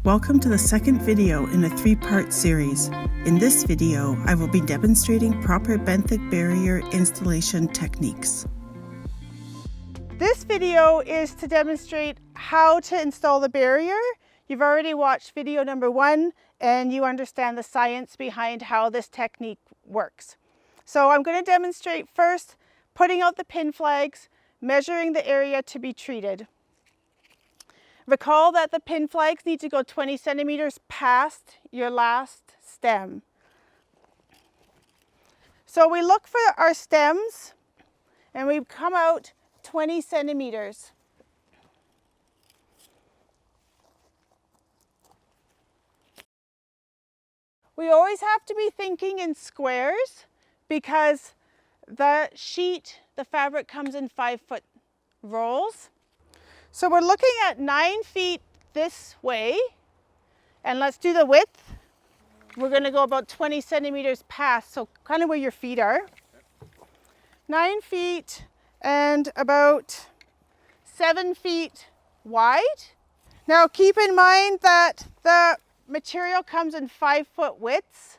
Welcome to the second video in a three-part series. In this video, I will be demonstrating proper benthic barrier installation techniques. This video is to demonstrate how to install the barrier. You've already watched video number 1 and you understand the science behind how this technique works. So I'm going to demonstrate first putting out the pin flags, measuring the area to be treated. Recall that the pin flags need to go 20 centimeters past your last stem. So we look for our stems and we come out 20 centimeters. We always have to be thinking in squares because the sheet, the fabric comes in 5-foot rolls. So we're looking at 9 feet this way, and let's do the width. We're going to go about 20 centimeters past, so kind of where your feet are. 9 feet and about 7 feet wide. Now keep in mind that the material comes in 5-foot widths,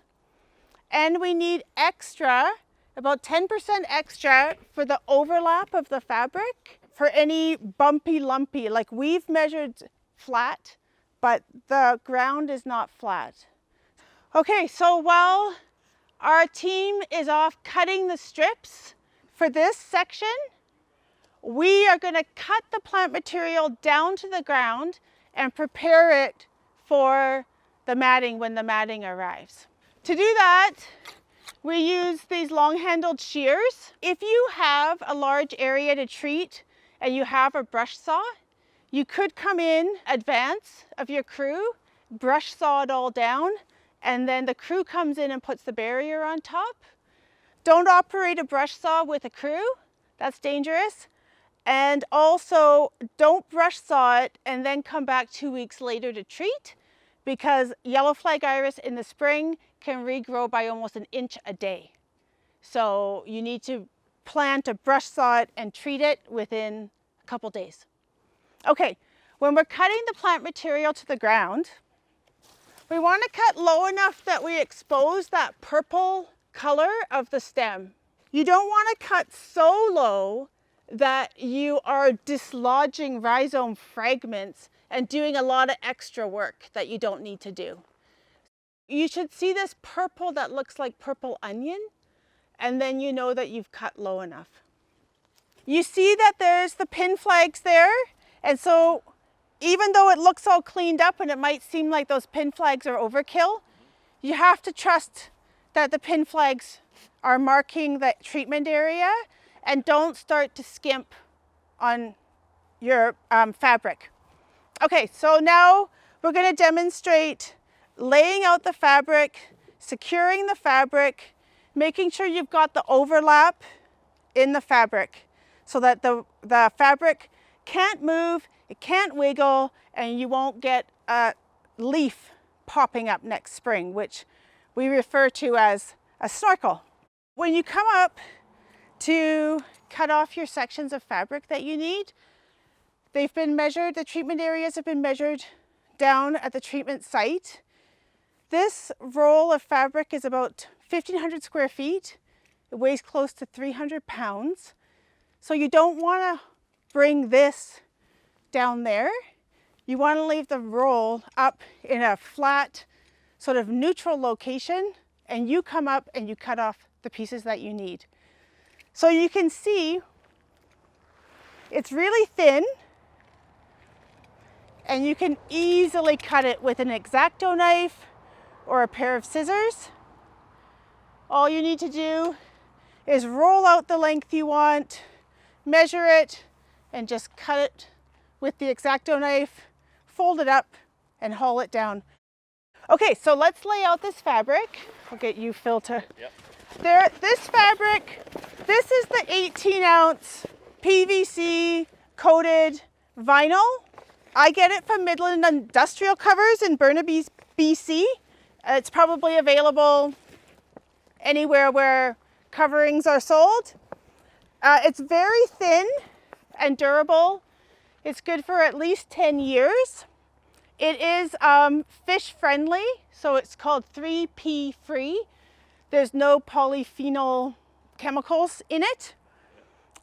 and we need extra, about 10% extra for the overlap of the fabric. For any bumpy, lumpy, like we've measured flat, but the ground is not flat. Okay, so while our team is off cutting the strips for this section, we are going to cut the plant material down to the ground and prepare it for the matting when the matting arrives. To do that, we use these long-handled shears. If you have a large area to treat, and you have a brush saw, you could come in advance of your crew, brush saw it all down, and then the crew comes in and puts the barrier on top. Don't operate a brush saw with a crew, that's dangerous. And also don't brush saw it and then come back 2 weeks later to treat, because yellow flag iris in the spring can regrow by almost 1 inch a day. So you need to plan to brush saw it and treat it within a couple days. Okay, when we're cutting the plant material to the ground, we want to cut low enough that we expose that purple color of the stem. You don't want to cut so low that you are dislodging rhizome fragments and doing a lot of extra work that you don't need to do. You should see this purple that looks like purple onion, and then you know that you've cut low enough. You see that there's the pin flags there, and so even though it looks all cleaned up and it might seem like those pin flags are overkill, you have to trust that the pin flags are marking the treatment area, and don't start to skimp on your fabric. Okay, so now we're going to demonstrate laying out the fabric, securing the fabric, making sure you've got the overlap in the fabric so that the fabric can't move, it can't wiggle, and you won't get a leaf popping up next spring, which we refer to as a snorkel. When you come up to cut off your sections of fabric that you need, they've been measured, the treatment areas have been measured down at the treatment site. This roll of fabric is about 1,500 square feet. It weighs close to 300 pounds. So you don't want to bring this down there. You want to leave the roll up in a flat, sort of neutral location, and you come up and you cut off the pieces that you need. So you can see it's really thin, and you can easily cut it with an X-Acto knife or a pair of scissors. All you need to do is roll out the length you want, measure it, and just cut it with the X-Acto knife, fold it up, and haul it down. Okay, so let's lay out this fabric. I'll get you, Phil, to... Yep. This fabric, this is the 18-ounce PVC coated vinyl. I get it from Midland Industrial Covers in Burnaby, BC. It's probably available anywhere where coverings are sold. It's very thin and durable. It's good for at least 10 years. It is fish friendly, so it's called 3P free. There's no polyphenol chemicals in it.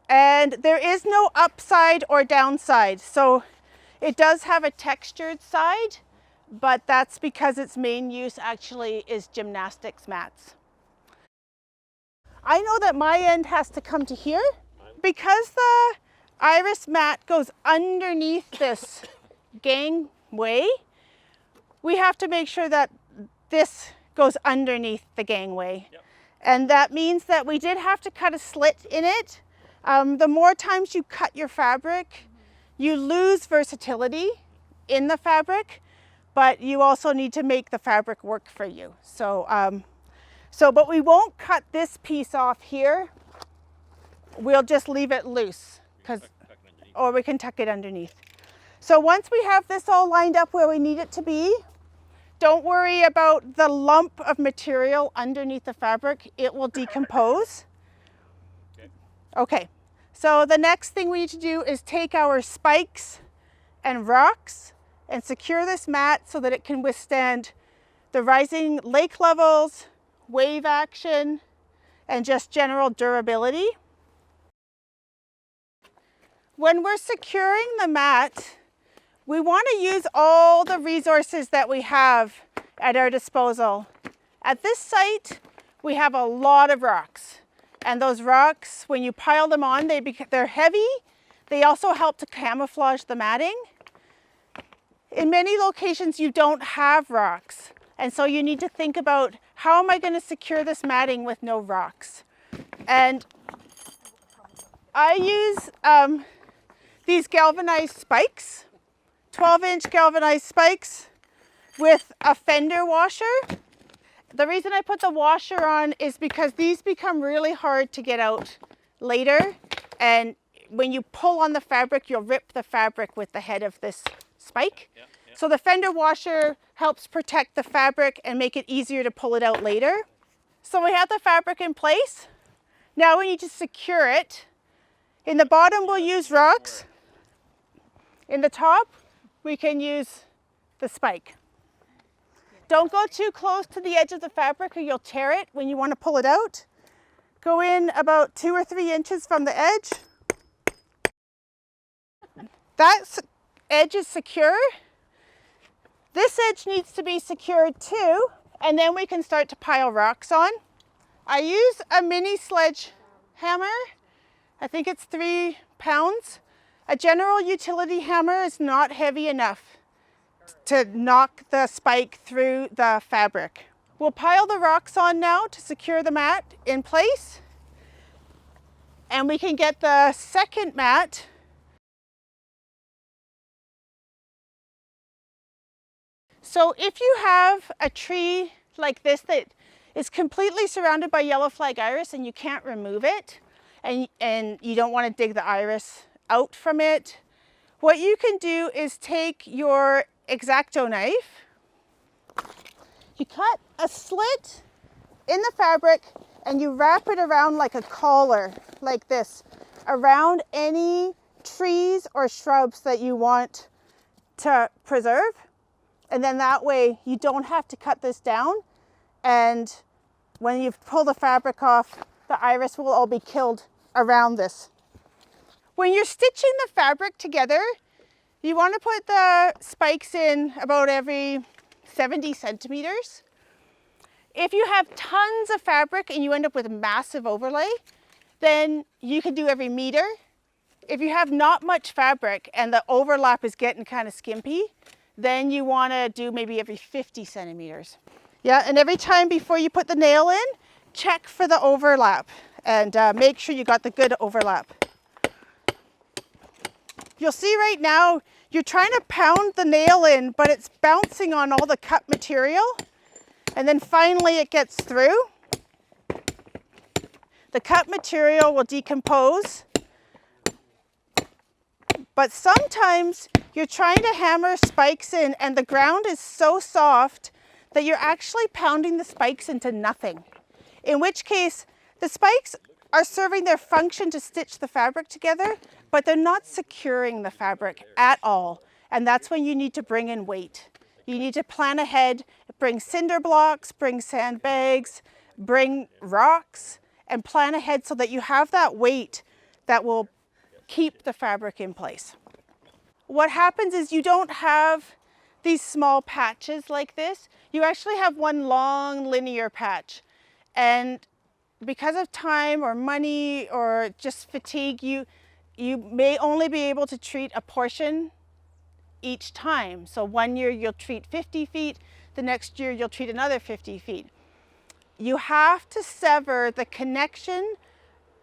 And there is no upside or downside. So it does have a textured side, but that's because its main use actually is gymnastics mats. I know that my end has to come to here. Because the iris mat goes underneath this gangway, we have to make sure that this goes underneath the gangway. Yep. And that means that we did have to cut a slit in it. The more times you cut your fabric, you lose versatility in the fabric, but you also need to make the fabric work for you. But we won't cut this piece off here. We'll just leave it loose, or we can tuck it underneath. So once we have this all lined up where we need it to be, don't worry about the lump of material underneath the fabric. It will decompose. Okay, so the next thing we need to do is take our spikes and rocks and secure this mat so that it can withstand the rising lake levels, wave action, and just general durability. When we're securing the mat, we want to use all the resources that we have at our disposal. At this site, we have a lot of rocks. And those rocks, when you pile them on, they're heavy. They also help to camouflage the matting. In many locations, you don't have rocks. And so you need to think about, how am I going to secure this matting with no rocks? And I use these galvanized spikes. 12-inch galvanized spikes with a fender washer. The reason I put the washer on is because these become really hard to get out later. And when you pull on the fabric, you'll rip the fabric with the head of this spike. Yeah, yeah. So the fender washer helps protect the fabric and make it easier to pull it out later. So we have the fabric in place. Now we need to secure it. In the bottom, we'll use rocks. In the top, we can use the spike. Don't go too close to the edge of the fabric or you'll tear it when you want to pull it out. Go in about 2 or 3 inches from the edge. That edge is secure. This edge needs to be secured too, and then we can start to pile rocks on. I use a mini sledgehammer. I think it's 3 pounds. A general utility hammer is not heavy enough to knock the spike through the fabric. We'll pile the rocks on now to secure the mat in place. And we can get the second mat. So if you have a tree like this that is completely surrounded by yellow flag iris and you can't remove it, and you don't want to dig the iris out from it, what you can do is take your X-Acto knife, you cut a slit in the fabric and you wrap it around like a collar, like this, around any trees or shrubs that you want to preserve. And then that way you don't have to cut this down, and when you pull the fabric off, the iris will all be killed around this. When you're stitching the fabric together, you want to put the spikes in about every 70 centimeters. If you have tons of fabric and you end up with a massive overlay, then you can do every meter. If you have not much fabric and the overlap is getting kind of skimpy, then you want to do maybe every 50 centimeters. Yeah, and every time before you put the nail in, check for the overlap and make sure you got the good overlap. You'll see right now, you're trying to pound the nail in, but it's bouncing on all the cut material. And then finally it gets through. The cut material will decompose. But sometimes you're trying to hammer spikes in and the ground is so soft that you're actually pounding the spikes into nothing. In which case, the spikes are serving their function to stitch the fabric together, but they're not securing the fabric at all. And that's when you need to bring in weight. You need to plan ahead, bring cinder blocks, bring sandbags, bring rocks, and plan ahead so that you have that weight that will keep the fabric in place. What happens is you don't have these small patches like this. You actually have one long linear patch. And because of time or money or just fatigue, you may only be able to treat a portion each time. So one year you'll treat 50 feet, the next year you'll treat another 50 feet. You have to sever the connection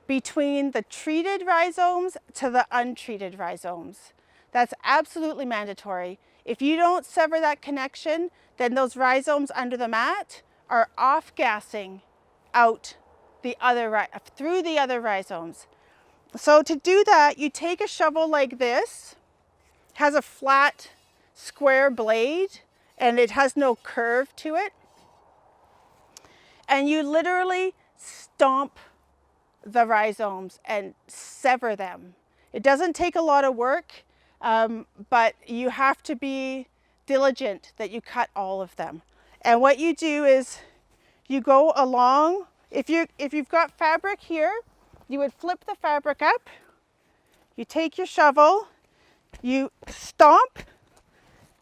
between the treated rhizomes to the untreated rhizomes. That's absolutely mandatory. If you don't sever that connection, then those rhizomes under the mat are off-gassing out through the other rhizomes. So to do that, you take a shovel like this, has a flat square blade, and it has no curve to it. And you literally stomp the rhizomes and sever them. It doesn't take a lot of work, but you have to be diligent that you cut all of them. And what you do is you go along, if you've got fabric here, you would flip the fabric up, you take your shovel, you stomp,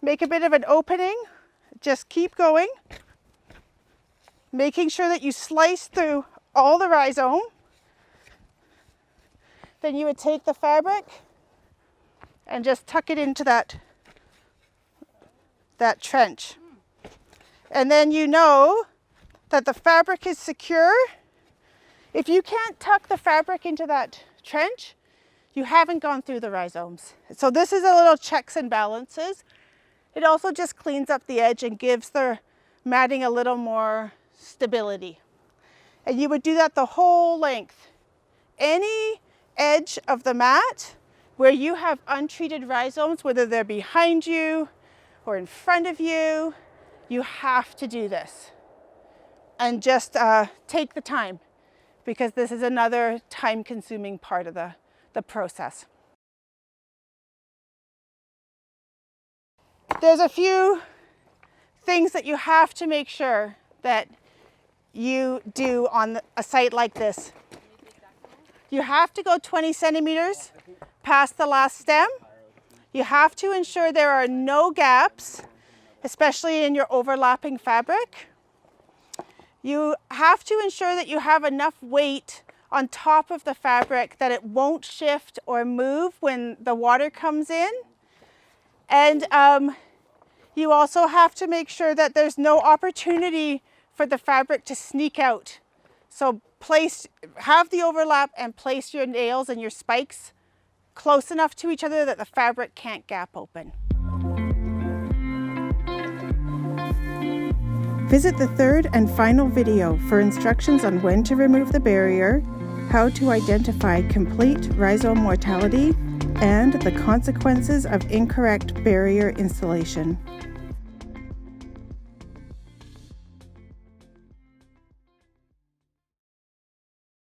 make a bit of an opening, just keep going, making sure that you slice through all the rhizome. Then you would take the fabric and just tuck it into that trench. And then you know that the fabric is secure. If you can't tuck the fabric into that trench, you haven't gone through the rhizomes. So this is a little checks and balances. It also just cleans up the edge and gives the matting a little more stability. And you would do that the whole length. Any edge of the mat where you have untreated rhizomes, whether they're behind you or in front of you, you have to do this. And just take the time, because this is another time-consuming part of the process. There's a few things that you have to make sure that you do on a site like this. You have to go 20 centimeters past the last stem. You have to ensure there are no gaps, especially in your overlapping fabric. You have to ensure that you have enough weight on top of the fabric that it won't shift or move when the water comes in. And you also have to make sure that there's no opportunity for the fabric to sneak out. So have the overlap and place your nails and your spikes close enough to each other that the fabric can't gap open. Visit the third and final video for instructions on when to remove the barrier, how to identify complete rhizome mortality, and the consequences of incorrect barrier installation.